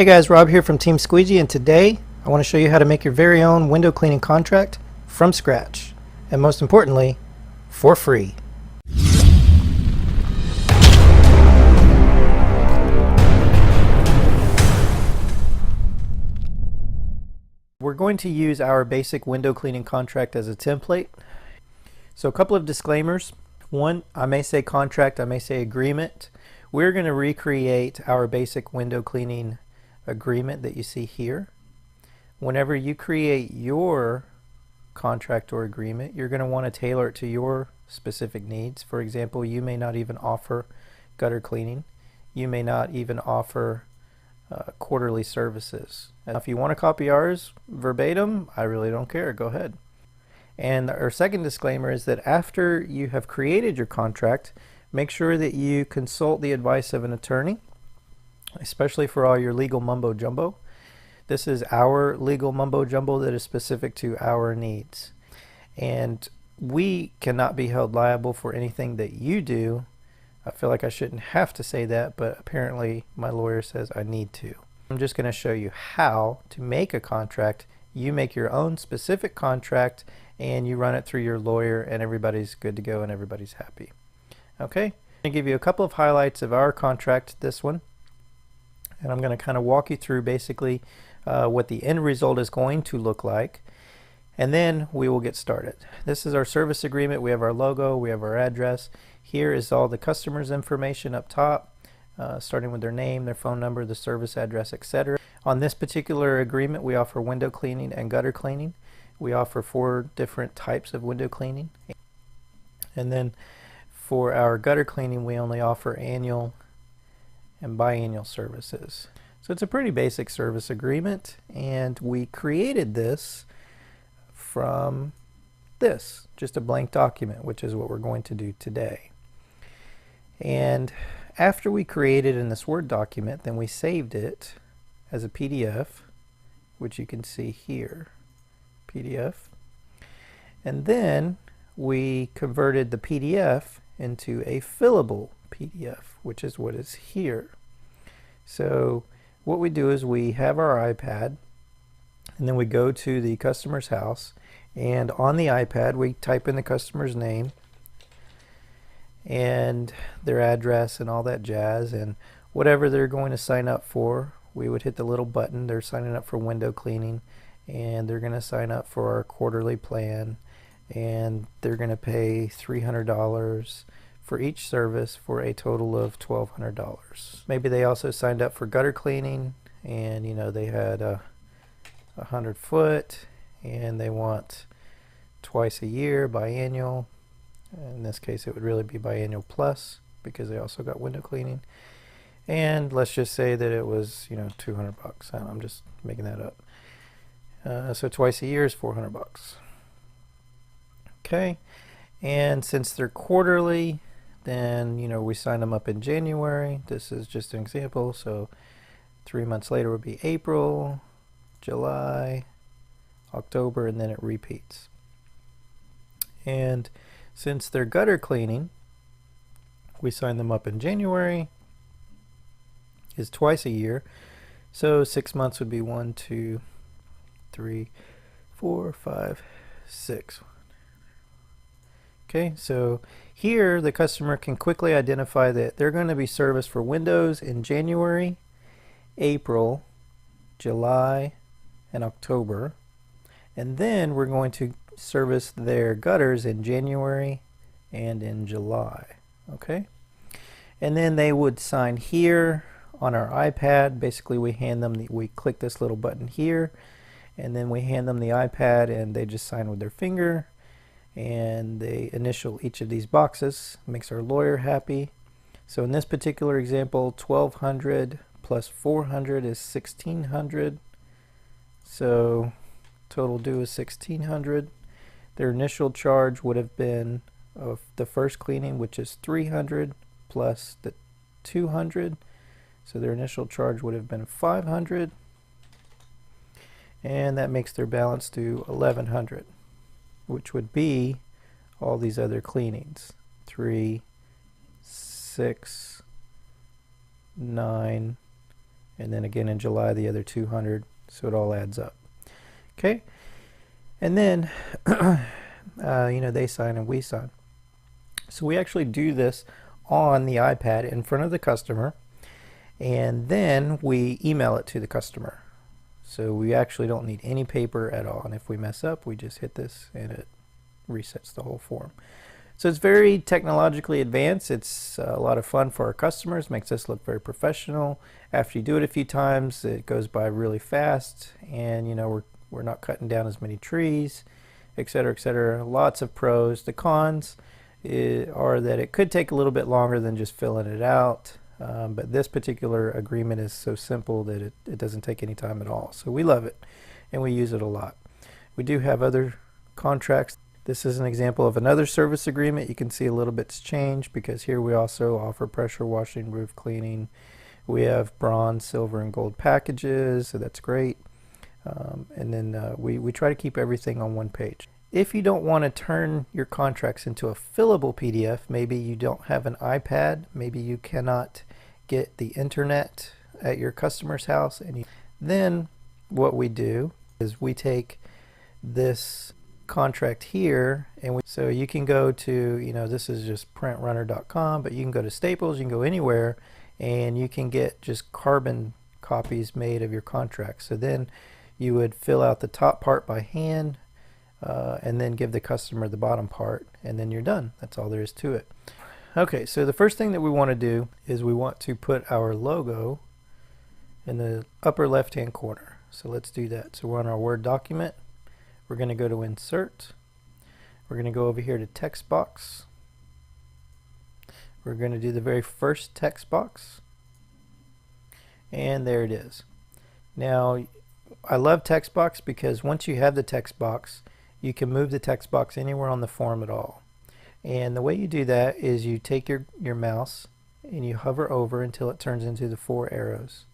Hey guys, Rob here from Team Squeegee, and today I want to show you how to make your very own window cleaning contract from scratch, and most importantly, for free. We're going to use our basic window cleaning contract as a template. So a couple of disclaimers. One, I may say contract, I may say agreement. We're going to recreate our basic window cleaning agreement that you see here. Whenever you create your contract or agreement, you're going to want to tailor it to your specific needs. For example, you may not even offer gutter cleaning. You may not even offer quarterly services. And if you want to copy ours verbatim, I really don't care. Go ahead. And our second disclaimer is that after you have created your contract, make sure that you consult the advice of an attorney, especially for all your legal mumbo jumbo. This is our legal mumbo jumbo that is specific to our needs. And we cannot be held liable for anything that you do. I feel like I shouldn't have to say that, but apparently my lawyer says I need to. I'm just going to show you how to make a contract. You make your own specific contract and you run it through your lawyer, and everybody's good to go and everybody's happy. Okay, I'm going to give you a couple of highlights of our contract, this one. And I'm going to kind of walk you through basically what the end result is going to look like, and then we will get started. This is our service agreement. We have our logo, we have our address. Here is all the customer's information up top, starting with their name, their phone number, the service address, etc. On this particular agreement, we offer window cleaning and gutter cleaning. We offer 4 different types of window cleaning. And then for our gutter cleaning, we only offer annual and biannual services. So it's a pretty basic service agreement, and we created this from this, just a blank document, which is what we're going to do today. And after we created in this Word document, then we saved it as a PDF, which you can see here, PDF. And then we converted the PDF into a fillable PDF, which is what is here. So what we do is we have our iPad, and then we go to the customer's house, and on the iPad we type in the customer's name and their address and all that jazz, and whatever they're going to sign up for, we would hit the little button. They're signing up for window cleaning, and they're going to sign up for our quarterly plan, and they're going to pay $300 for each service for a total of $1,200. Maybe they also signed up for gutter cleaning, and you know they had 100 foot and they want twice a year, biannual. In this case it would really be biannual plus, because they also got window cleaning. And let's just say that it was, you know, $200. I'm just making that up. So twice a year is $400. Okay, and since they're quarterly, then you know we sign them up in January. This is just an example, so 3 months later would be April, July, October, and then it repeats. And since they're gutter cleaning, we sign them up in January, is twice a year, so 6 months would be 1, 2, 3, 4, 5, 6. Okay, so here the customer can quickly identify that they're going to be serviced for windows in January, April, July, and October. And then we're going to service their gutters in January and in July. Okay, and then they would sign here on our iPad. Basically we hand them we click this little button here, and then we hand them the iPad, and they just sign with their finger, and they initial each of these boxes. Makes our lawyer happy. So in this particular example, 1,200 plus 400 is 1,600. So total due is 1,600. Their initial charge would have been of the first cleaning, which is 300 plus the 200. So their initial charge would have been 500, and that makes their balance due 1,100, which would be all these other cleanings: 3, 6, 9, and then again in July the other 200, so it all adds up. Okay, and then you know, they sign and we sign. So we actually do this on the iPad in front of the customer, and then we email it to the customer. So we actually don't need any paper at all, and if we mess up, we just hit this and it resets the whole form. So it's very technologically advanced. It's a lot of fun for our customers, makes us look very professional. After you do it a few times, it goes by really fast, and you know, we're not cutting down as many trees, etc., etc. Lots of pros. The cons are that it could take a little bit longer than just filling it out, but this particular agreement is so simple that it doesn't take any time at all. So we love it, and we use it a lot. We do have other contracts. This is an example of another service agreement. You can see a little bit's changed because here we also offer pressure washing, roof cleaning. We have bronze, silver, and gold packages, so that's great. And then we try to keep everything on one page. If you don't want to turn your contracts into a fillable PDF, maybe you don't have an iPad, maybe you cannot get the internet at your customer's house, and then what we do is we take this contract here, and so you can go to, you know, this is just printrunner.com, but you can go to Staples, you can go anywhere, and you can get just carbon copies made of your contract. So then you would fill out the top part by hand, and then give the customer the bottom part, and then you're done. That's all there is to it. Okay, so the first thing that we want to do is we want to put our logo in the upper left hand corner. So let's do that. So we're on our Word document. We're going to go to Insert. We're going to go over here to Text Box. We're going to do the very first text box, and there it is. Now I love text box because once you have the text box, you can move the text box anywhere on the form at all. And the way you do that is you take your mouse and you hover over until it turns into the 4 arrows.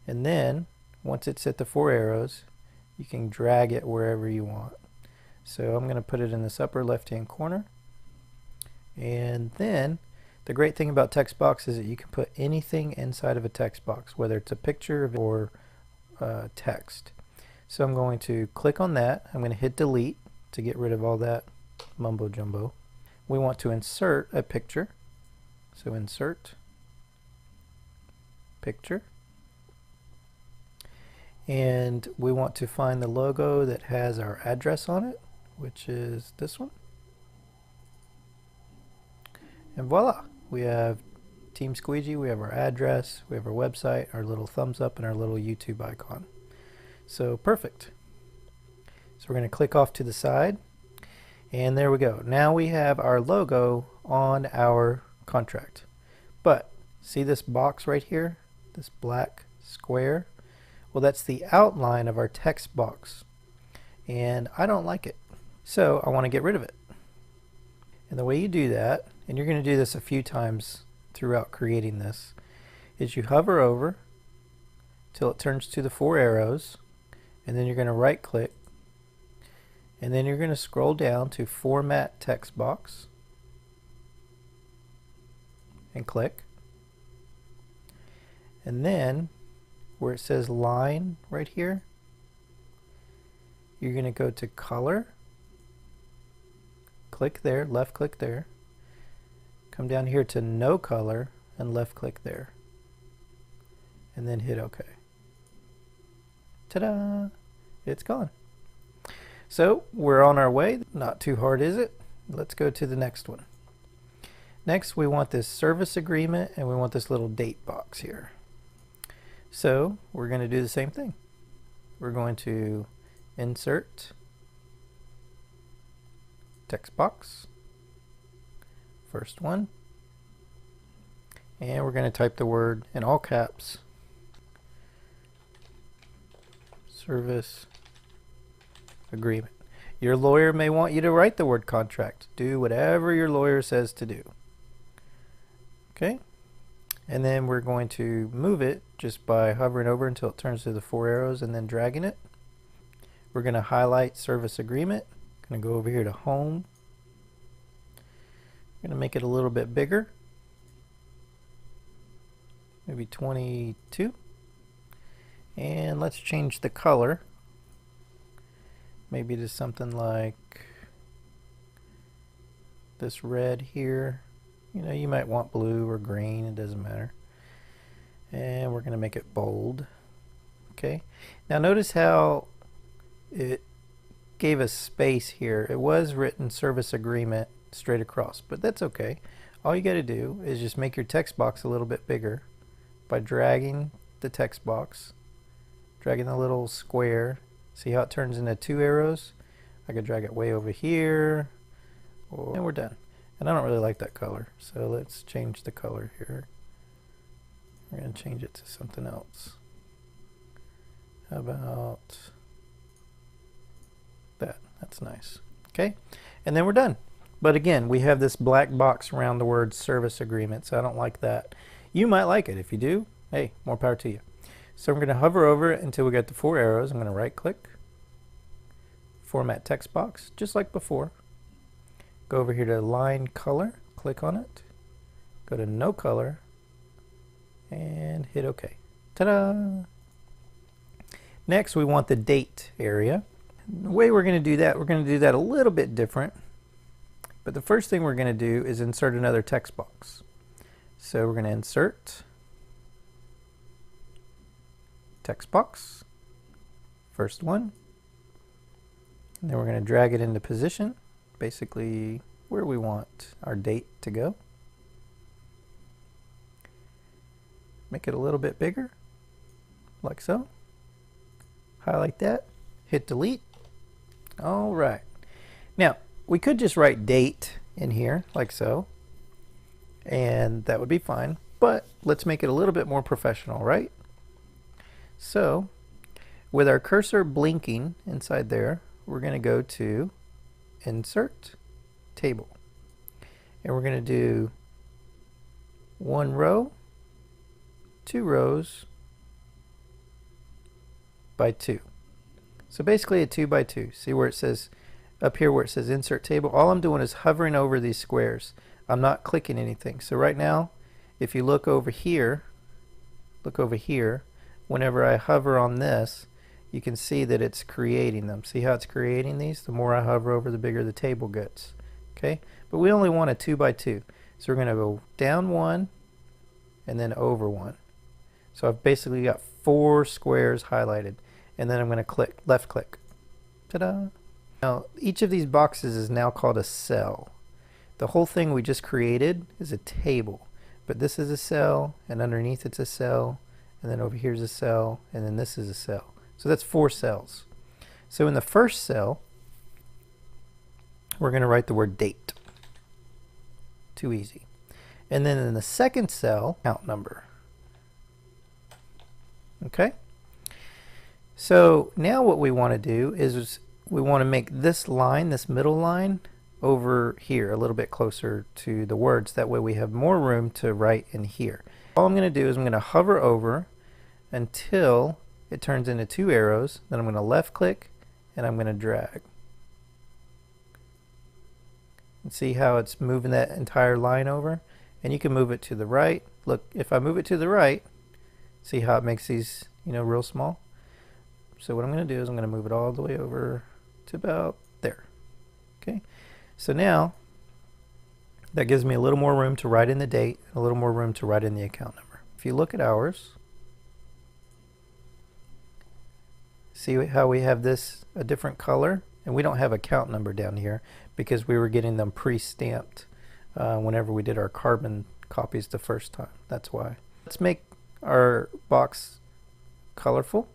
And then once it's at the 4 arrows, you can drag it wherever you want. So I'm going to put it in this upper left hand corner. And then the great thing about text box is that you can put anything inside of a text box, whether it's a picture or text. So I'm going to click on that. I'm going to hit delete to get rid of all that mumbo jumbo. We want to insert a picture. So insert picture. And we want to find the logo that has our address on it, which is this one. And voila, we have Team Squeegee, we have our address, we have our website, our little thumbs up, and our little YouTube icon. So perfect. So we're going to click off to the side, and there we go. Now we have our logo on our contract. But see this box right here, this black square? Well, that's the outline of our text box, and I don't like it. So I want to get rid of it. And the way you do that, and you're going to do this a few times throughout creating this, is you hover over till it turns to the 4 arrows, and then you're going to right click, and then you're going to scroll down to Format Text Box and click, and then where it says line right here, you're going to go to color, click there, left click there, come down here to no color and left click there, and then hit OK. Ta-da! It's gone. So we're on our way. Not too hard, is it? Let's go to the next one. Next we want this service agreement, and we want this little date box here. So we're going to do the same thing. We're going to insert text box, first one, and we're going to type the word in all caps, service agreement. Your lawyer may want you to write the word contract. Do whatever your lawyer says to do. Okay? And then we're going to move it just by hovering over until it turns to the 4 arrows and then dragging it. We're going to highlight service agreement. Going to go over here to home. Going to make it a little bit bigger. Maybe 22. And let's change the color. Maybe to something like this red here. You know, you might want blue or green, it doesn't matter. And we're going to make it bold. Okay. Now notice how it gave us space here. It was written service agreement straight across, but that's okay. All you got to do is just make your text box a little bit bigger by dragging the text box, dragging the little square. See how it turns into 2 arrows? I could drag it way over here, and we're done. And I don't really like that color, so let's change the color here. We're going to change it to something else. How about that? That's nice. Okay, and then we're done. But again, we have this black box around the word service agreement, so I don't like that. You might like it. If you do, hey, more power to you. So I'm going to hover over it until we get the 4 arrows. I'm going to right click, format text box, just like before. Go over here to line color, click on it, go to no color, and hit OK. Ta-da! Next, we want the date area. The way we're going to do that, we're going to do that a little bit different. But the first thing we're going to do is insert another text box. So we're going to insert text box, first one, and then we're going to drag it into position, basically where we want our date to go. Make it a little bit bigger, like so. Highlight that, hit delete. All right. Now, we could just write date in here, like so, and that would be fine, but let's make it a little bit more professional, right? So, with our cursor blinking inside there, we're going to go to Insert, Table, and we're going to do 1 row, 2 rows by 2. So basically a 2 by 2. See where it says, up here where it says Insert Table, all I'm doing is hovering over these squares. I'm not clicking anything. So right now, if you look over here, whenever I hover on this, you can see that it's creating them. See how it's creating these? The more I hover over, the bigger the table gets. Okay, but we only want a 2 by 2. So we're going to go down 1 and then over 1. So I've basically got 4 squares highlighted. And then I'm going to click, left click. Ta-da! Now, each of these boxes is now called a cell. The whole thing we just created is a table. But this is a cell, and underneath it's a cell, and then over here's a cell, and then this is a cell. So that's 4 cells. So in the first cell, we're going to write the word date. Too easy. And then in the second cell, count number. Okay? So now what we want to do is we want to make this line, this middle line, over here a little bit closer to the words. That way we have more room to write in here. All I'm going to do is I'm going to hover over until it turns into 2 arrows. Then I'm going to left click and I'm going to drag. And see how it's moving that entire line over? And you can move it to the right. Look, if I move it to the right, see how it makes these, you know, real small? So what I'm going to do is I'm going to move it all the way over to about there. Okay, so now that gives me a little more room to write in the date, a little more room to write in the account number. If you look at ours, see how we have this a different color, and we don't have account number down here because we were getting them pre-stamped whenever we did our carbon copies the first time. That's why. Let's make our box colorful.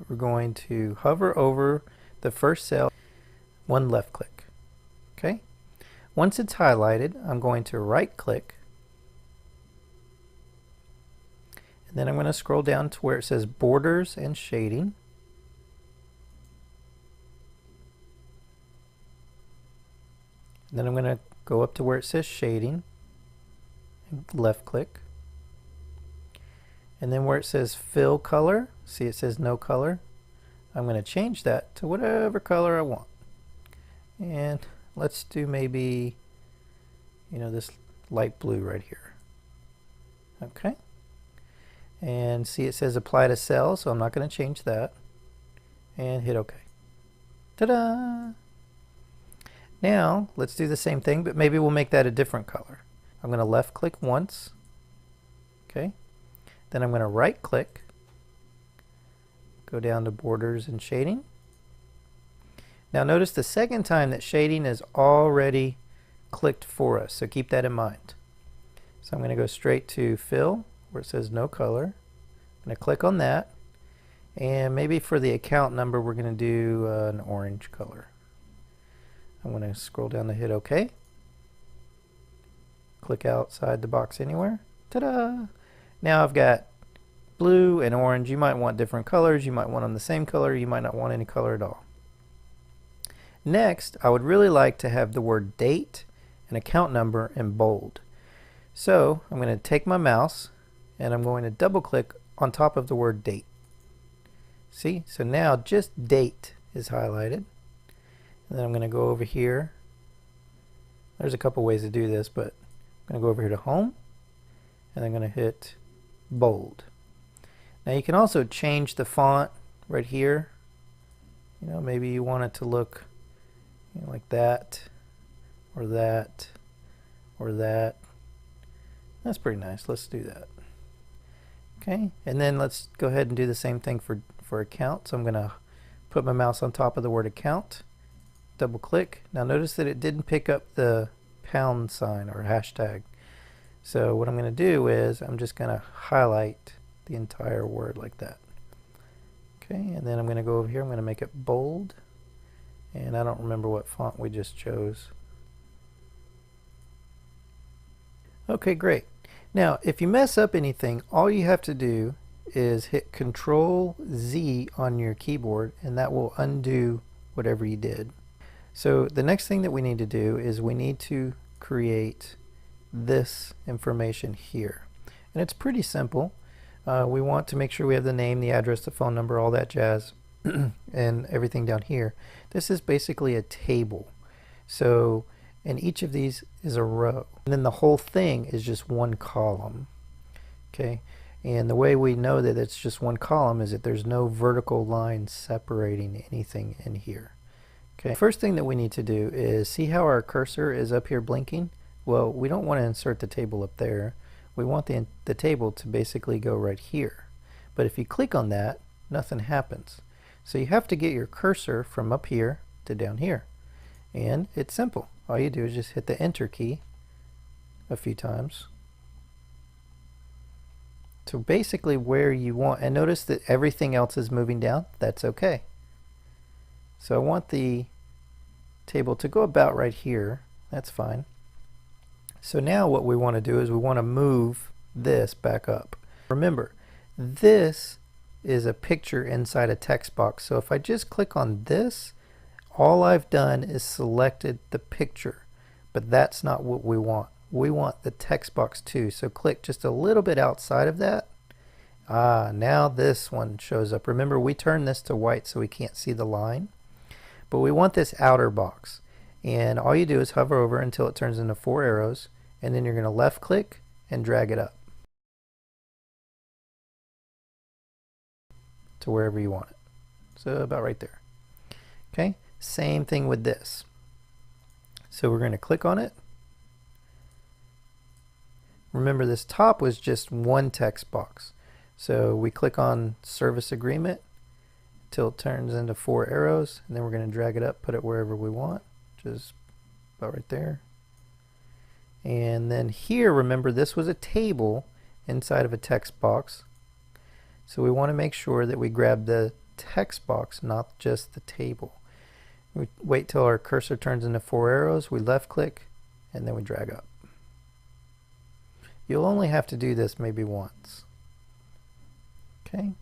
We're going to hover over the first cell, 1 left click. Okay. Once it's highlighted, I'm going to right click, and then I'm going to scroll down to where it says borders and shading. And then I'm going to go up to where it says shading and left click. And then where it says fill color, see it says no color. I'm going to change that to whatever color I want. And let's do maybe, you know, this light blue right here. Okay. And see, it says apply to cell, so I'm not going to change that. And hit OK. Ta-da! Now, let's do the same thing, but maybe we'll make that a different color. I'm going to left click once. Okay. Then I'm going to right click. Go down to borders and shading. Now notice the second time that shading is already clicked for us, so keep that in mind. So I'm going to go straight to fill where it says no color. I'm going to click on that, and maybe for the account number we're going to do an orange color. I'm going to scroll down to hit OK. Click outside the box anywhere. Ta-da! Now I've got blue and orange. You might want different colors. You might want them the same color. You might not want any color at all. Next, I would really like to have the word date and account number in bold. So I'm going to take my mouse and I'm going to double click on top of the word date. See? So now just date is highlighted. And then I'm going to go over here. There's a couple ways to do this, but I'm going to go over here to home and I'm going to hit bold. Now you can also change the font right here. You know, maybe you want it to look like that, or that, or that. That's pretty nice. Let's do that. Okay, and then let's go ahead and do the same thing for account. So I'm going to put my mouse on top of the word account, double click. Now notice that it didn't pick up the pound sign or hashtag. So what I'm going to do is I'm just going to highlight the entire word like that. Okay, and then I'm going to go over here. I'm going to make it bold. And I don't remember what font we just chose. Okay, great. Now, if you mess up anything, all you have to do is hit Control Z on your keyboard, and that will undo whatever you did. So the next thing that we need to do is we need to create this information here. And it's pretty simple. We want to make sure we have the name, the address, the phone number, all that jazz, and everything down here. This is basically a table. So, and each of these is a row. And then the whole thing is just one column. Okay, and the way we know that it's just one column is that there's no vertical line separating anything in here. Okay, first thing that we need to do is see how our cursor is up here blinking. Well, we don't want to insert the table up there. We want the table to basically go right here. But if you click on that, nothing happens. So you have to get your cursor from up here to down here. And it's simple. All you do is just hit the enter key a few times. So basically where you want, and notice that everything else is moving down. That's okay. So I want the table to go about right here. That's fine. So now what we want to do is we want to move this back up. Remember, this is a picture inside a text box. So if I just click on this, all I've done is selected the picture, but that's not what we want. We want the text box too. So click just a little bit outside of that. Now this one shows up. Remember, we turned this to white so we can't see the line, but we want this outer box. And all you do is hover over until it turns into 4 arrows, and then you're going to left click and drag it up to wherever you want it. So about right there. Okay, same thing with this. So we're going to click on it. Remember, this top was just one text box. So we click on service agreement till it turns into 4 arrows, and then we're going to drag it up, put it wherever we want, just about right there. And then here, remember, this was a table inside of a text box. So we want to make sure that we grab the text box, not just the table. We wait till our cursor turns into 4 arrows, we left click, and then we drag up. You'll only have to do this maybe once. Okay.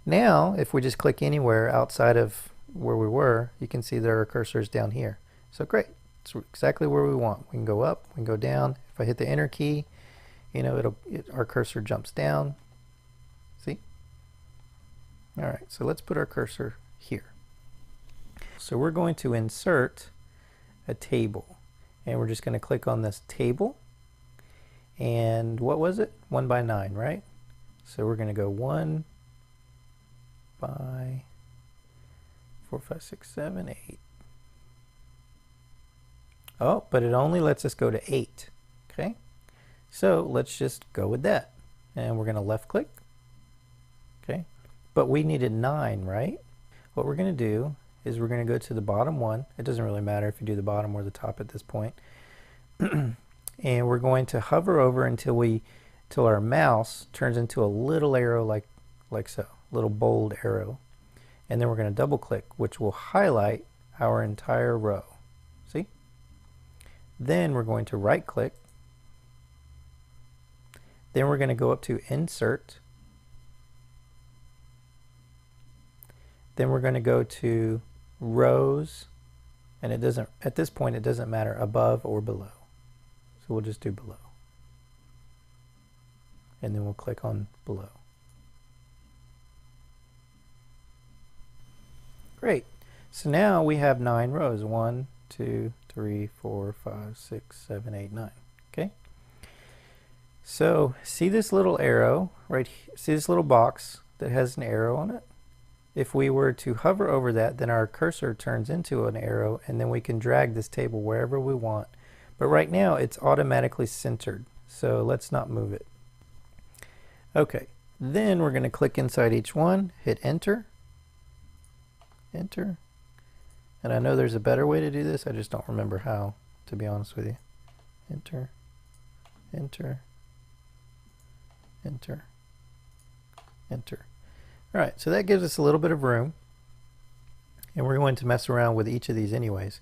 Now, if we just click anywhere outside of where we were, you can see that our cursor is down here. So great. It's exactly where we want. We can go up, we can go down. If I hit the enter key, you know, our cursor jumps down. See? All right, so let's put our cursor here. So we're going to insert a table, and we're just going to click on this table. And what was it? 1 by 9, right? So we're going to go 1 by 4, 5, 6, 7, 8. Oh, but it only lets us go to 8. Okay, so let's just go with that. And we're going to left click. Okay, but we needed 9, right? What we're going to do is we're going to go to the bottom one. It doesn't really matter if you do the bottom or the top at this point. And we're going to hover over until our mouse turns into a little arrow like so, little bold arrow. And then we're going to double click, which will highlight our entire row. See? Then we're going to right click. Then we're going to go up to Insert. Then we're going to go to Rows, and it doesn't, at this point it doesn't matter above or below. So we'll just do below. And then we'll click on below. Great. So now we have 9 rows. 1, 2, 3, 4, 5, 6, 7, 8, 9. Okay. So see this little arrow right here? See this little box that has an arrow on it? If we were to hover over that, then our cursor turns into an arrow, and then we can drag this table wherever we want. But right now it's automatically centered, so let's not move it. Okay, then we're going to click inside each one, hit enter, enter, and I know there's a better way to do this, I just don't remember how, to be honest with you. Enter, enter, enter, enter. All right, so that gives us a little bit of room, and we're going to mess around with each of these anyways.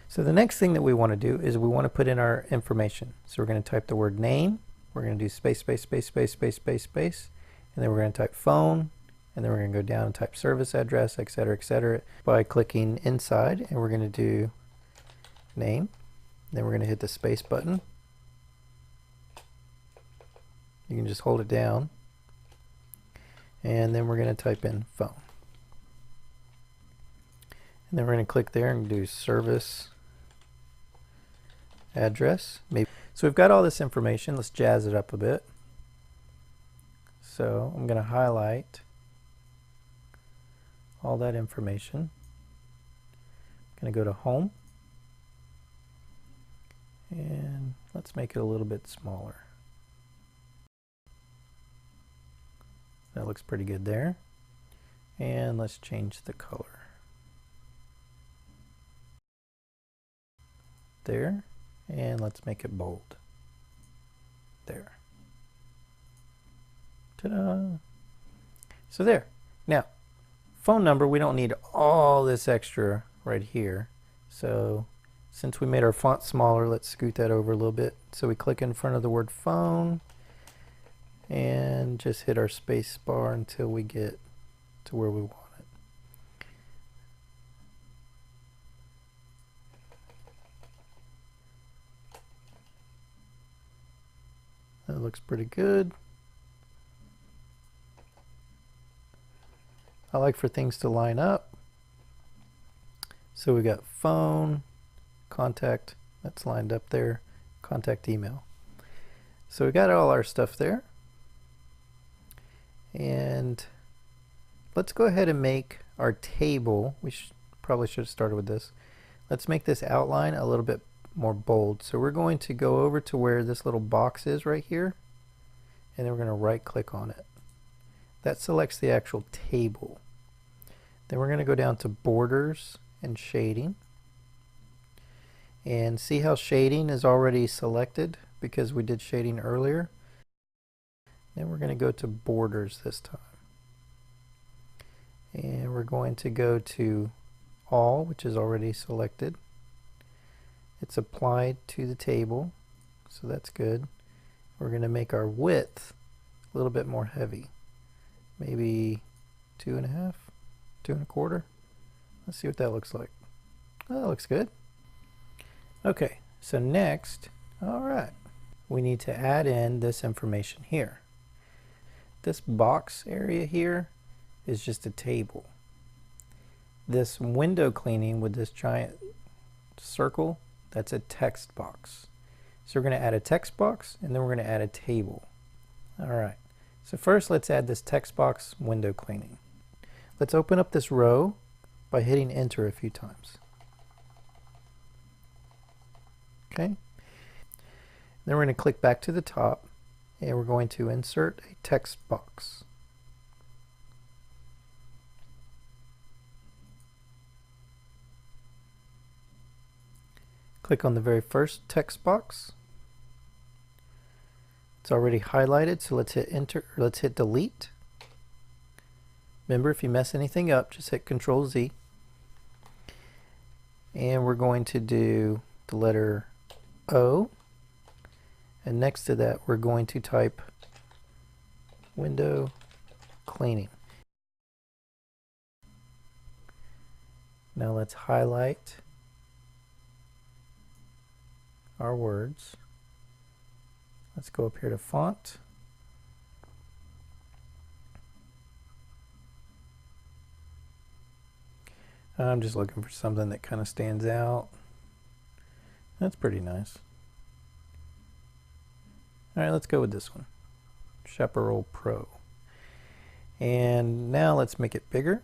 So the next thing that we want to do is we want to put in our information. So we're going to type the word name, we're going to do space, space, space, space, space, space, space, and then we're going to type phone, and then we're going to go down and type service address, etc., by clicking inside, and we're going to do name, then we're going to hit the space button. You can just hold it down. And then we're going to type in phone. And then we're going to click there and do service address. Maybe. So we've got all this information. Let's jazz it up a bit. So I'm going to highlight all that information. I'm going to go to home. And let's make it a little bit smaller. That looks pretty good there. And let's change the color. There. And let's make it bold. There. Ta-da! So there. Now, phone number, we don't need all this extra right here. So since we made our font smaller, let's scoot that over a little bit. So we click in front of the word phone. And just hit our space bar until we get to where we want it. That looks pretty good. I like for things to line up. So we got phone, contact, that's lined up there, contact email. So we got all our stuff there. And let's go ahead and make our table. We probably should have started with this. Let's make this outline a little bit more bold. So we're going to go over to where this little box is right here, and then we're going to right click on it. That selects the actual table. Then we're going to go down to borders and shading, and see how shading is already selected because we did shading earlier. Then we're going to go to borders this time. And we're going to go to all, which is already selected. It's applied to the table, so that's good. We're going to make our width a little bit more heavy. Maybe 2.5, 2.25. Let's see what that looks like. Oh, that looks good. Okay, so next, all right, we need to add in this information here. This box area here is just a table. This window cleaning with this giant circle, that's a text box. So we're going to add a text box, and then we're going to add a table. All right. So first let's add this text box window cleaning. Let's open up this row by hitting enter a few times. Okay. Then we're going to click back to the top and we're going to insert a text box. Click on the very first text box. It's already highlighted, so let's hit enter, or let's hit delete. Remember, if you mess anything up, just hit Control Z. And we're going to do the letter O. And next to that, we're going to type window cleaning. Now let's highlight our words. Let's go up here to font. I'm just looking for something that kind of stands out. That's pretty nice. All right, let's go with this one, Chaparral Pro. And now let's make it bigger.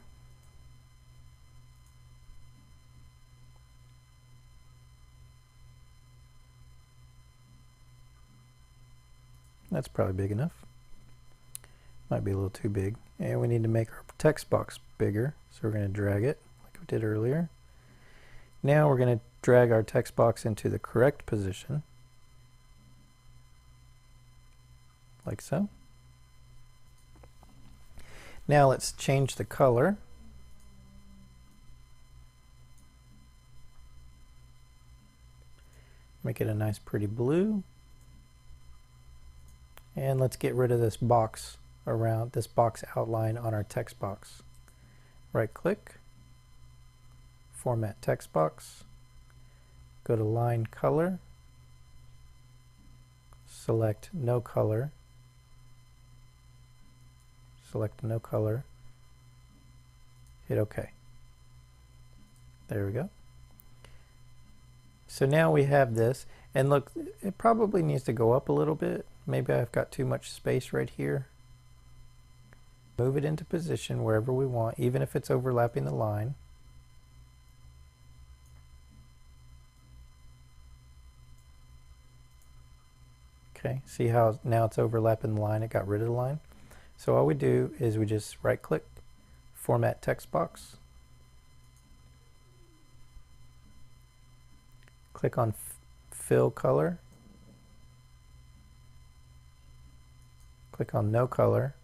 That's probably big enough. Might be a little too big. And we need to make our text box bigger, so we're going to drag it like we did earlier. Now we're going to drag our text box into the correct position, like so. Now let's change the color. Make it a nice pretty blue. And let's get rid of this box around this box outline on our text box. Right click, format text box, go to line color, select no color, hit OK. There we go. So now we have this, and look, it probably needs to go up a little bit. Maybe I've got too much space right here. Move it into position wherever we want, even if it's overlapping the line. Okay, see how now it's overlapping the line, it got rid of the line. So all we do is we just right click, format text box, click on fill color, click on no color,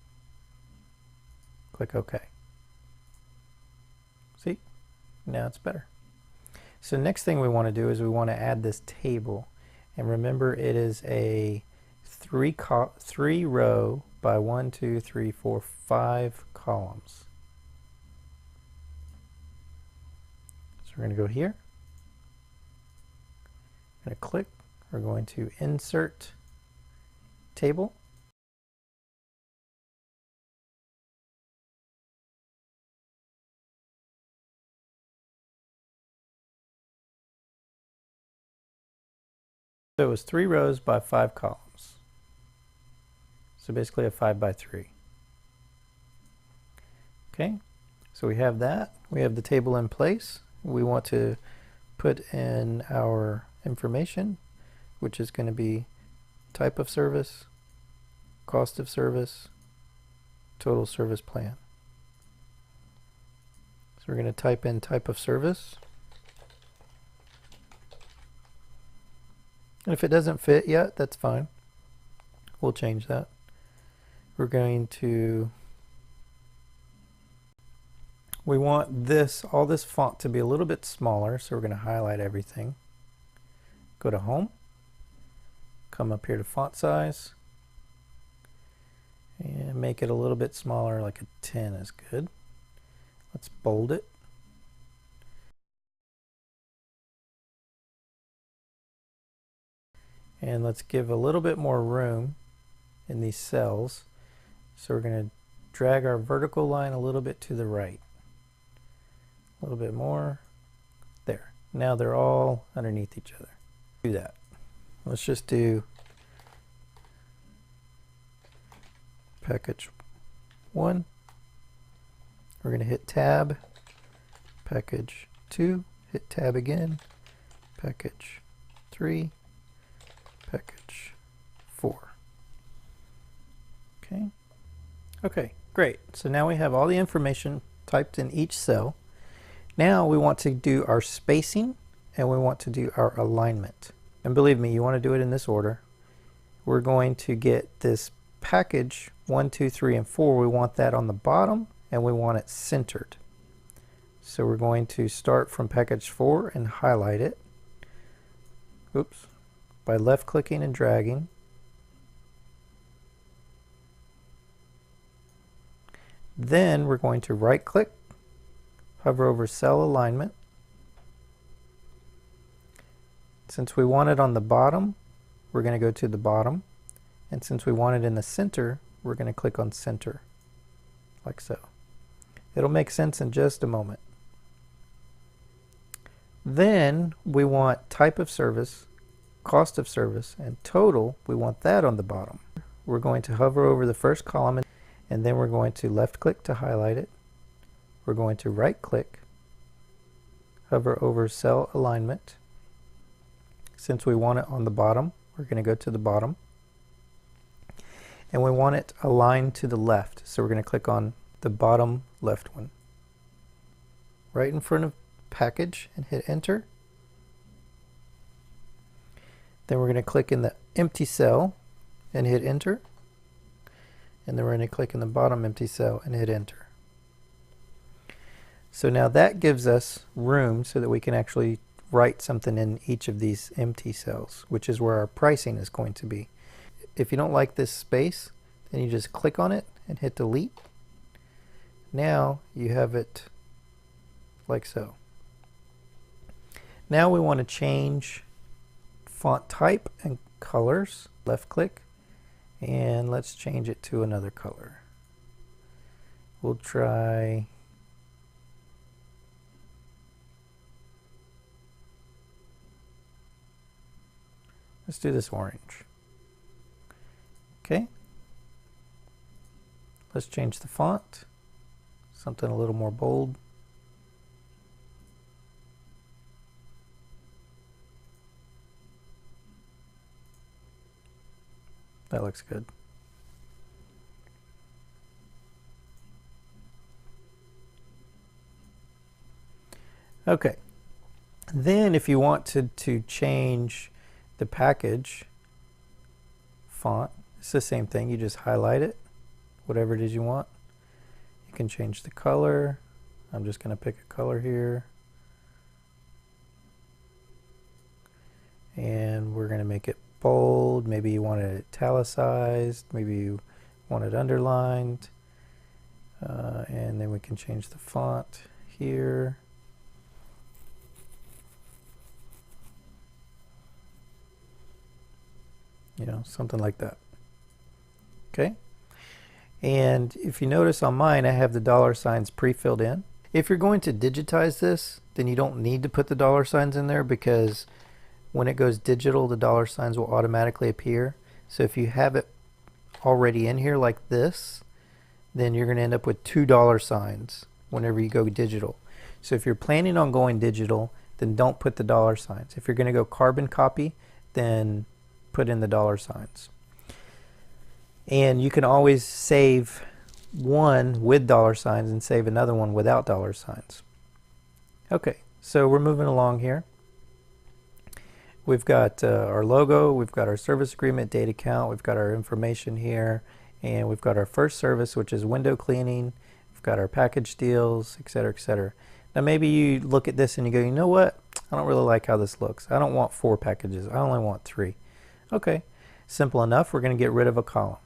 click OK. See, now it's better. So next thing we want to do is we want to add this table, and remember it is a three row by 1, 2, 3, 4, 5 columns. So we're going to go here, we're going to click, we're going to insert table. So it was 3 rows by 5 columns. So basically a 5 by 3. Okay, so we have that. We have the table in place. We want to put in our information, which is going to be type of service, cost of service, total service plan. So we're going to type in type of service. And if it doesn't fit yet, that's fine. We'll change that. We're going to, we want this, all this font to be a little bit smaller, so we're going to highlight everything. Go to Home, come up here to Font Size, and make it a little bit smaller, like a 10 is good. Let's bold it. And let's give a little bit more room in these cells. So we're going to drag our vertical line a little bit to the right. A little bit more. There. Now they're all underneath each other. Do that. Let's just do package 1. We're going to hit tab, package 2, hit tab again, package 3, package 4. Okay. Okay, great. So now we have all the information typed in each cell. Now we want to do our spacing and we want to do our alignment. And believe me, you want to do it in this order. We're going to get this package 1, 2, 3, and 4. We want that on the bottom and we want it centered. So we're going to start from package 4 and highlight it. Oops. By left clicking and dragging. Then we're going to right click, hover over cell alignment. Since we want it on the bottom, we're going to go to the bottom. And since we want it in the center, we're going to click on center, like so. It'll make sense in just a moment. Then we want type of service, cost of service, and total. We want that on the bottom. We're going to hover over the first column and then we're going to left click to highlight it. We're going to right click, hover over cell alignment. Since we want it on the bottom, we're going to go to the bottom. And we want it aligned to the left. So we're going to click on the bottom left one. Right in front of package and hit enter. Then we're going to click in the empty cell and hit enter. And then we're going to click in the bottom empty cell and hit enter. So now that gives us room so that we can actually write something in each of these empty cells, which is where our pricing is going to be. If you don't like this space, then you just click on it and hit delete. Now you have it like so. Now we want to change font type and colors. Left click and let's change it to another color. We'll try let's do this orange. Okay. Let's change the font. Something a little more bold. That looks good. Okay. Then if you want to change the package font, it's the same thing. You just highlight it, whatever it is you want. You can change the color. I'm just going to pick a color here. And we're going to make it bold. Maybe you want it italicized. Maybe you want it underlined. And then we can change the font here. You know, something like that. Okay. And if you notice on mine, I have the dollar signs pre-filled in. If you're going to digitize this, then you don't need to put the dollar signs in there, because when it goes digital, the dollar signs will automatically appear. So if you have it already in here like this, then you're going to end up with $2 signs whenever you go digital. So if you're planning on going digital, then don't put the dollar signs. If you're going to go carbon copy, then put in the dollar signs. And you can always save one with dollar signs and save another one without dollar signs. Okay, so we're moving along here. We've got our logo, we've got our service agreement, date account, we've got our information here, and we've got our first service, which is window cleaning. We've got our package deals, etc., etc. Now maybe you look at this and you go, you know what? I don't really like how this looks. I don't want 4 packages. I only want 3. Okay, simple enough. We're going to get rid of a column.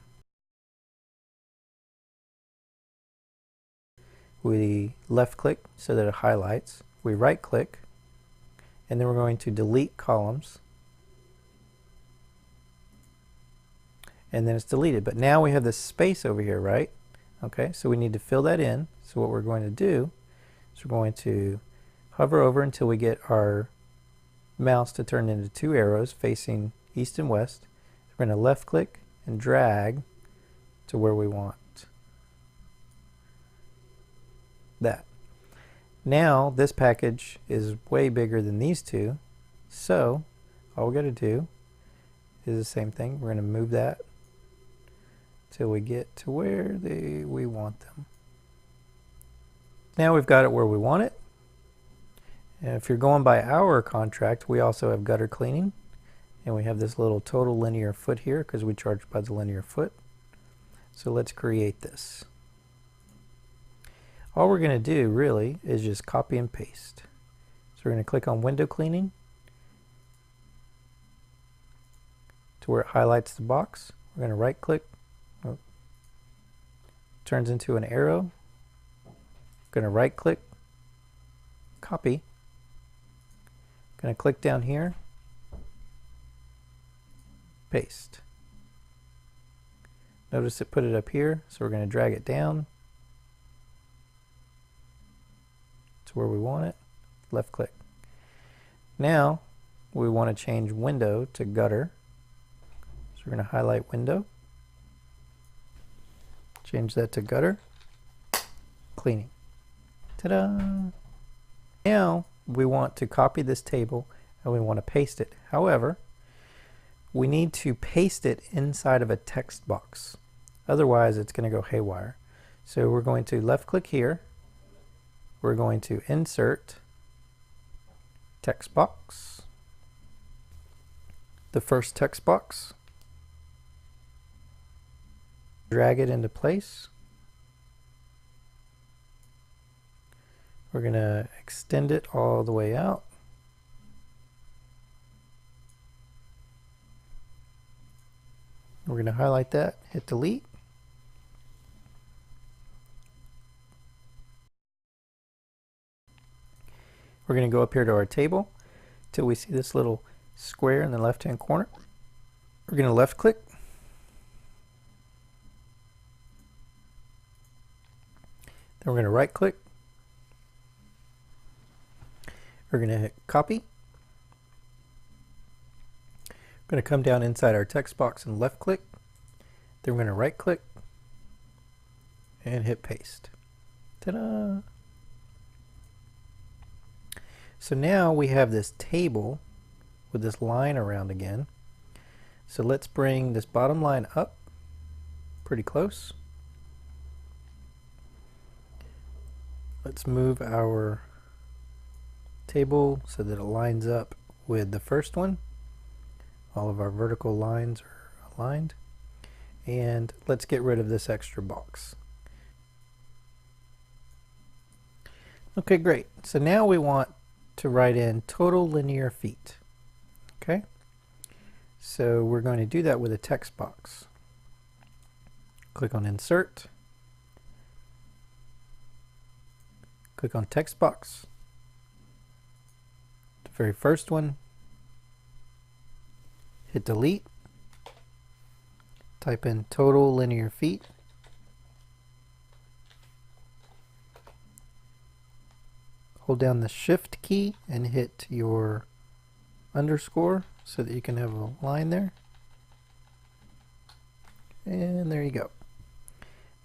We left click so that it highlights. We right click, and then we're going to delete columns. And then it's deleted. But now we have this space over here, right? Okay, so we need to fill that in. So what we're going to do is we're going to hover over until we get our mouse to turn into 2 arrows facing east and west. We're going to left click and drag to where we want that. Now this package is way bigger than these two, so all we got to do is the same thing. We're going to move that till we get to where we want them. Now we've got it where we want it. And if you're going by our contract, we also have gutter cleaning, and we have this little total linear foot here because we charge by the linear foot. So let's create this. All we're going to do really is just copy and paste. So we're going to click on window cleaning to where it highlights the box. We're going to right click, turns into an arrow. Going to right click, copy. Going to click down here, paste. Notice it put it up here, so we're going to drag it down to where we want it. Left click. Now we want to change window to gutter. So we're going to highlight window, change that to gutter, cleaning. Ta-da! Now we want to copy this table and we want to paste it. However, we need to paste it inside of a text box. Otherwise it's going to go haywire. So we're going to left click here. We're going to insert text box. The first text box. Drag it into place. We're going to extend it all the way out. We're going to highlight that, hit delete. We're going to go up here to our table till we see this little square in the left hand corner. We're going to left click. Then we're going to right click. We're going to hit copy. We're going to come down inside our text box and left click. Then we're going to right click and hit paste. Ta-da! So now we have this table with this line around again. So let's bring this bottom line up pretty close. Let's move our table so that it lines up with the first one. All of our vertical lines are aligned. And let's get rid of this extra box. Okay, great. So now we want to write in total linear feet. Okay, so we're going to do that with a text box. Click on insert, click on text box, the very first one, hit delete, type in total linear feet, hold down the shift key and hit your underscore so that you can have a line there. And there you go.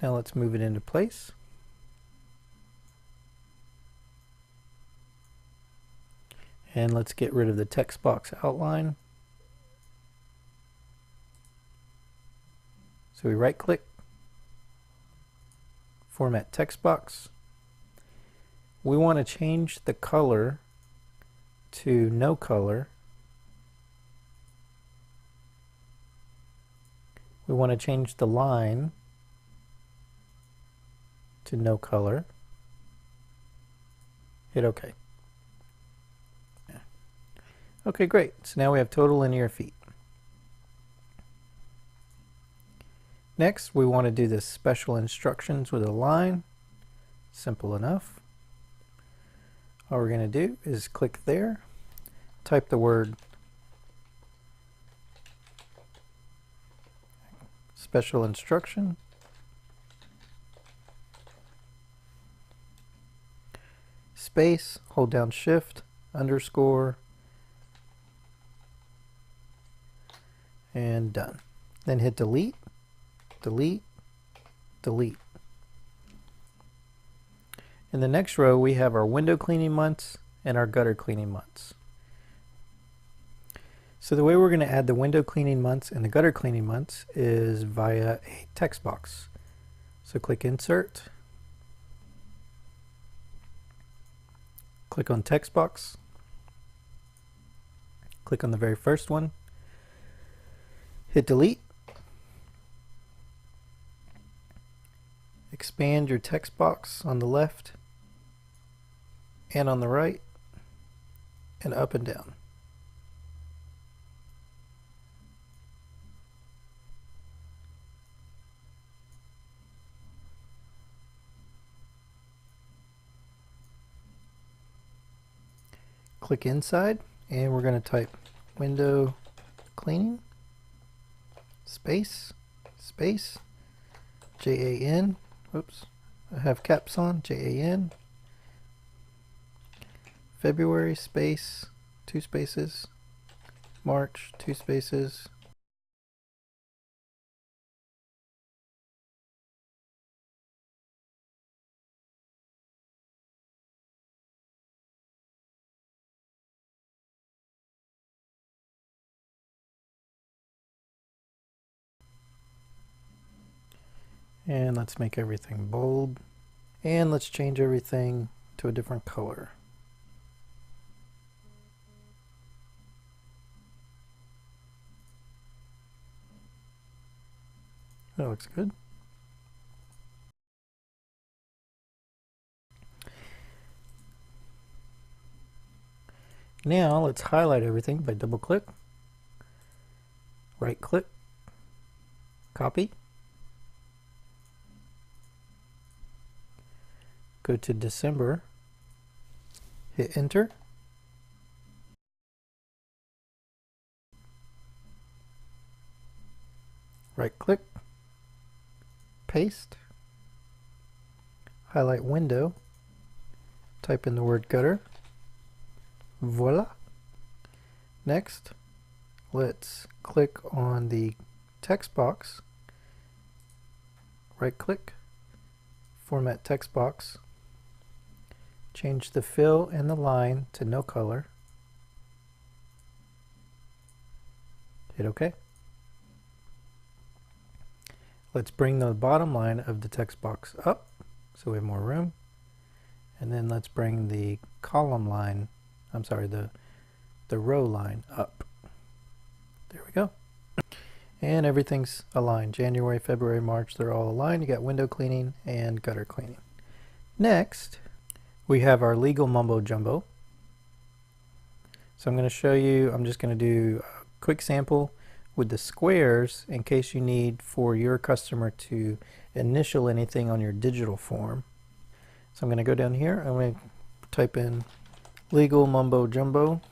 Now let's move it into place. And let's get rid of the text box outline. So we right click, format text box. We want to change the color to no color. We want to change the line to no color. Hit OK. Okay, great. So now we have total linear feet. Next, we want to do this special instructions with a line. Simple enough. All we're going to do is click there, type the word special instruction, space, hold down shift, underscore, and done. Then hit delete, delete, delete. In the next row, we have our window cleaning months and our gutter cleaning months. So the way we're going to add the window cleaning months and the gutter cleaning months is via a text box. So click Insert, click on Text Box, click on the very first one, hit Delete, expand your text box on the left and on the right and up and down. Click inside and we're going to type window cleaning space JAN, oops, I have caps on, JAN, February space, 2 spaces, March, 2 spaces, and let's make everything bold, and let's change everything to a different color. That looks good. Now let's highlight everything by double click, right click, copy, go to December, hit enter, right click, paste, highlight window, type in the word gutter, voila. Next, let's click on the text box, right click, format text box, change the fill and the line to no color, hit OK. Let's bring the bottom line of the text box up so we have more room, and then let's bring the column line, I'm sorry, the row line up. There we go. And everything's aligned. January, February, March, they're all aligned. You got window cleaning and gutter cleaning. Next, we have our legal mumbo jumbo. So I'm going to show you, I'm just going to do a quick sample with the squares in case you need for your customer to initial anything on your digital form. So I'm going to go down here, I'm going to type in legal mumbo jumbo.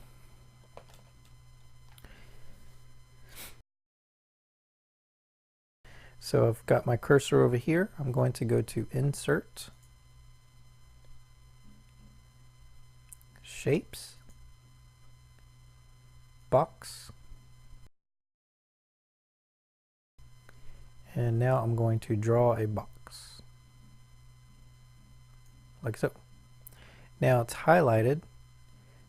So I've got my cursor over here. I'm going to go to Insert, Shapes, Box, and now I'm going to draw a box, like so. Now it's highlighted,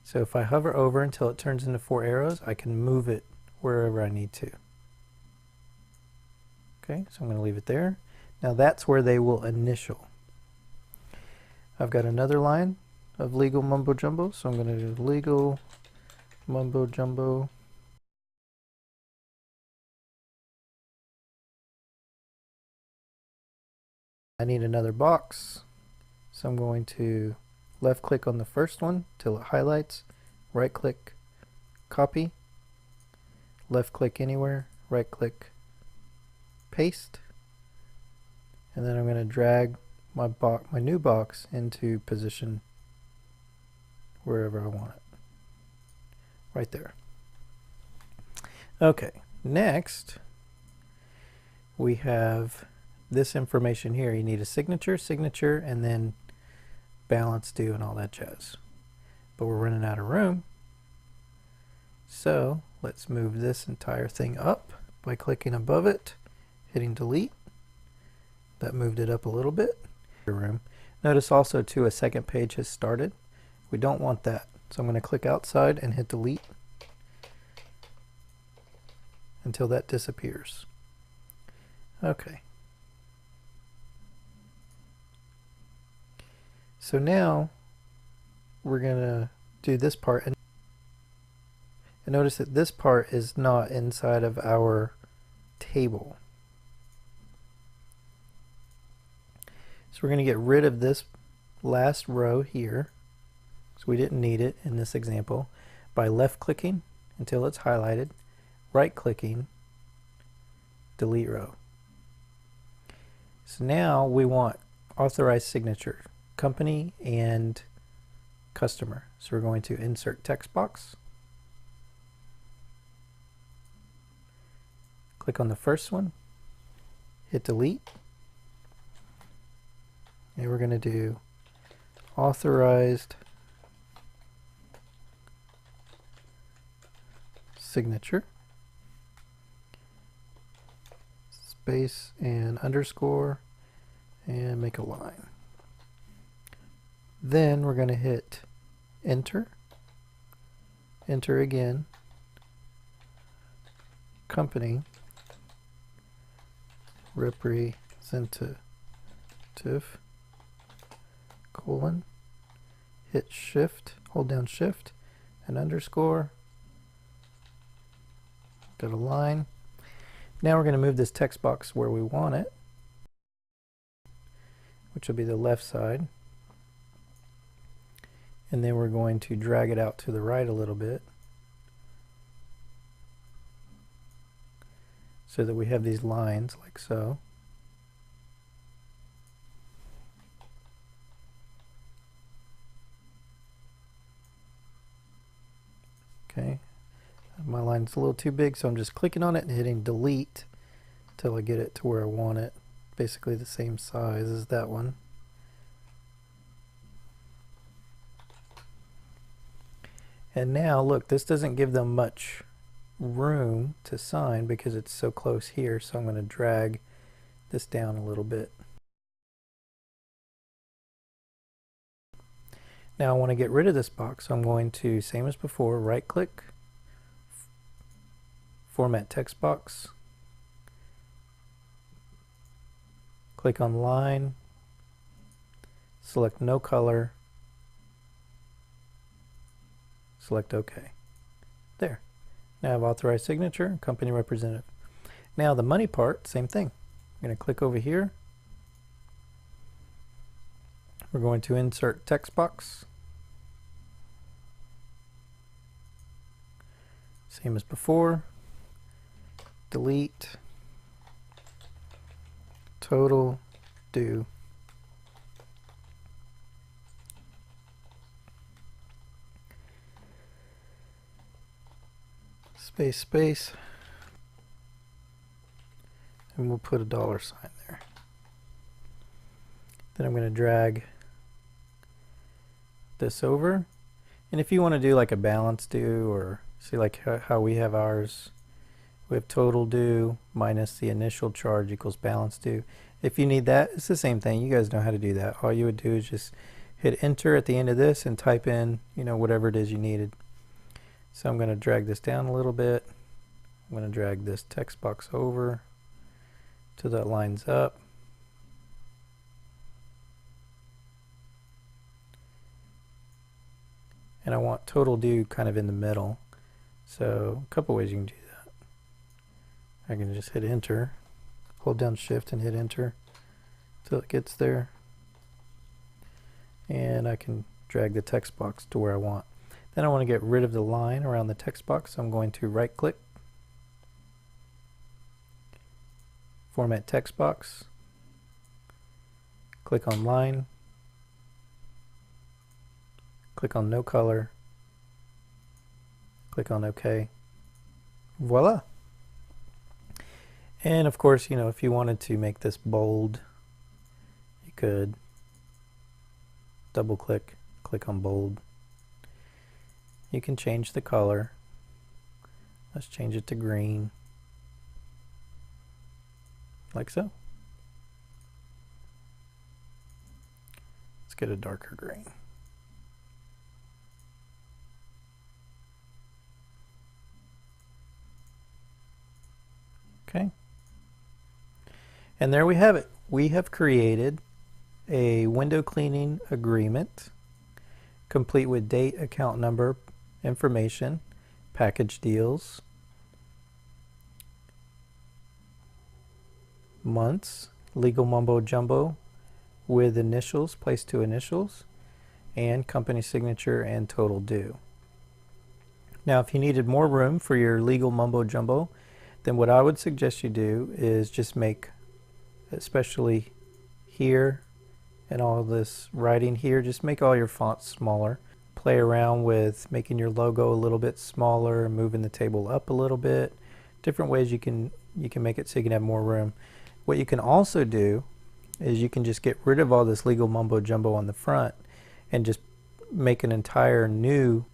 so if I hover over until it turns into 4 arrows, I can move it wherever I need to. Okay, so I'm going to leave it there. Now that's where they will initial. I've got another line of legal mumbo jumbo, so I'm going to do legal mumbo jumbo. I need another box, so I'm going to left click on the first one till it highlights, right click, copy, left click anywhere, right click, paste, and then I'm going to drag my new box into position wherever I want it, right there. Okay, next we have this information here. You need a signature, and then balance due and all that jazz. But we're running out of room, so let's move this entire thing up by clicking above it, hitting delete, That moved it up a little bit. Room. Notice also too a second page has started. We don't want that. So I'm going to click outside and hit delete until that disappears. Okay. So now we're going to do this part, and notice that this part is not inside of our table. So we're going to get rid of this last row here, so we didn't need it in this example, by left clicking until it's highlighted, right clicking, delete row. So now we want authorized signature, company and customer. So we're going to insert text box, click on the first one, hit delete, and we're going to do authorized signature, space and underscore, and make a line. Then we're going to hit enter, enter again, company representative, colon, hit shift, hold down shift and underscore, got a line. Now we're going to move this text box where we want it, which will be the left side, and then we're going to drag it out to the right a little bit so that we have these lines like so. Okay, my line's a little too big, so I'm just clicking on it and hitting delete until I get it to where I want it. Basically the same size as that one. And now look, this doesn't give them much room to sign because it's so close here, so I'm going to drag this down a little bit. Now I want to get rid of this box, so I'm going to, same as before, right click, format text box, click on line, select no color, select OK. There. Now I have authorized signature, company representative. Now the money part, same thing. I'm going to click over here. We're going to insert text box. Same as before. Delete. Total due. Space, space. And we'll put a dollar sign there. Then I'm going to drag this over, and if you want to do like a balance due, or see like how we have ours, we have total due minus the initial charge equals balance due. If you need that, it's the same thing. You guys know how to do that. All you would do is just hit enter at the end of this and type in, you know, whatever it is you needed. So I'm going to drag this down a little bit. I'm going to drag this text box over till that lines up. And I want total due kind of in the middle. So a couple ways you can do that. I can just hit enter, hold down shift and hit enter till it gets there. And I can drag the text box to where I want. Then I want to get rid of the line around the text box. So I'm going to right click, format text box, click on line, click on no color, click on OK. Voila. And of course, you know, if you wanted to make this bold, you could double click, click on bold. You can change the color. Let's change it to green, like so. Let's get a darker green. Okay. And there we have it. We have created a window cleaning agreement, complete with date, account number, information, package deals, months, legal mumbo jumbo with initials, place to initials, and company signature and total due. Now, if you needed more room for your legal mumbo jumbo, then what I would suggest you do is just make, especially here and all this writing here, just make all your fonts smaller. Play around with making your logo a little bit smaller, moving the table up a little bit. Different ways you can make it so you can have more room. What you can also do is you can just get rid of all this legal mumbo jumbo on the front and just make an entire new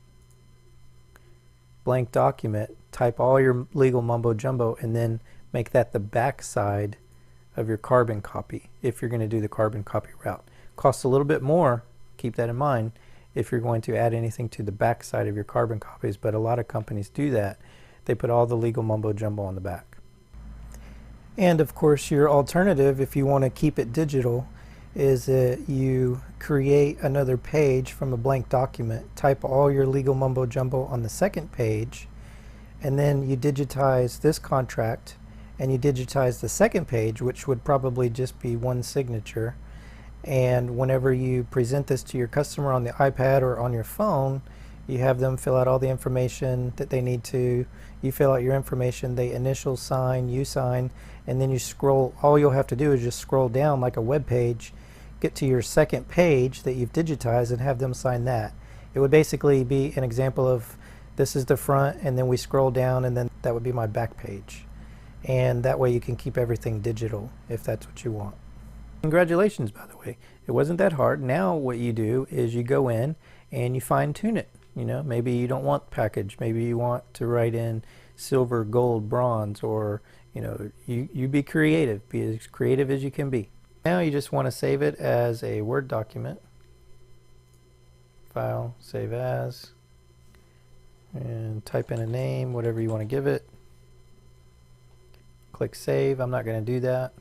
blank document, type all your legal mumbo jumbo, and then make that the back side of your carbon copy if you're going to do the carbon copy route. Costs a little bit more, keep that in mind, if you're going to add anything to the back side of your carbon copies, but a lot of companies do that. They put all the legal mumbo jumbo on the back. And of course, your alternative, if you want to keep it digital, is that you create another page from a blank document, type all your legal mumbo jumbo on the second page, and then you digitize this contract and you digitize the second page, which would probably just be one signature. And whenever you present this to your customer on the iPad or on your phone, you have them fill out all the information that they need to. You fill out your information, they initial sign, you sign, and then you scroll. All you'll have to do is just scroll down like a web page, get to your second page that you've digitized, and have them sign that. It would basically be an example of this is the front, and then we scroll down, and then that would be my back page. And that way you can keep everything digital if that's what you want. Congratulations, by the way. It wasn't that hard. Now what you do is you go in and you fine tune it. You know, maybe you don't want package. Maybe you want to write in silver, gold, bronze, or, you know, you be creative. Be as creative as you can be. Now you just want to save it as a Word document. File, save as, and type in a name, whatever you want to give it. Click save. I'm not going to do that.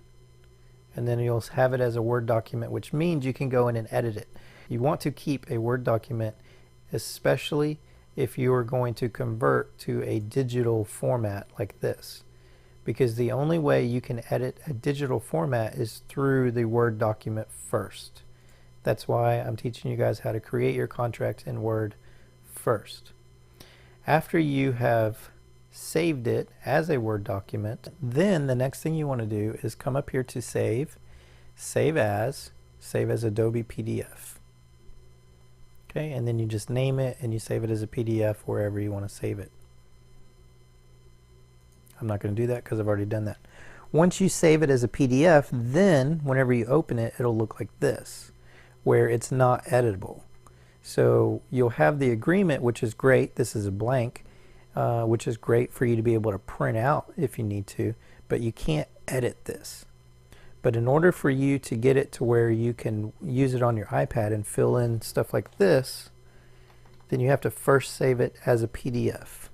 And then you'll have it as a Word document, which means you can go in and edit it. You want to keep a Word document, especially if you are going to convert to a digital format like this, because the only way you can edit a digital format is through the Word document first. That's why I'm teaching you guys how to create your contract in Word first. After you have saved it as a Word document, then the next thing you want to do is come up here to save as Adobe PDF. Okay, and then you just name it and you save it as a PDF wherever you want to save it. I'm not going to do that because I've already done that. Once you save it as a PDF, then whenever you open it, it'll look like this, where it's not editable. So you'll have the agreement, which is great. This is a blank, which is great for you to be able to print out if you need to, but you can't edit this. But in order for you to get it to where you can use it on your iPad and fill in stuff like this, then you have to first save it as a PDF.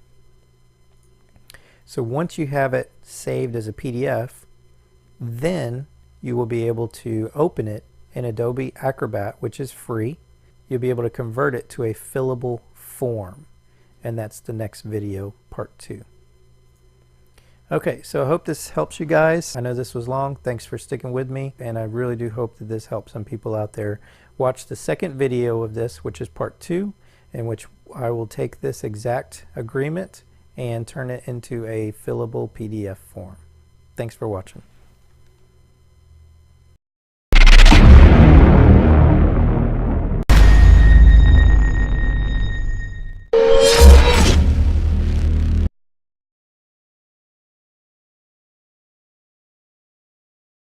So once you have it saved as a PDF, then you will be able to open it in Adobe Acrobat, which is free. You'll be able to convert it to a fillable form. And that's the next video, part 2. Okay, so I hope this helps you guys. I know this was long. Thanks for sticking with me. And I really do hope that this helps some people out there. Watch the second video of this, which is part 2, in which I will take this exact agreement and turn it into a fillable PDF form. Thanks for watching.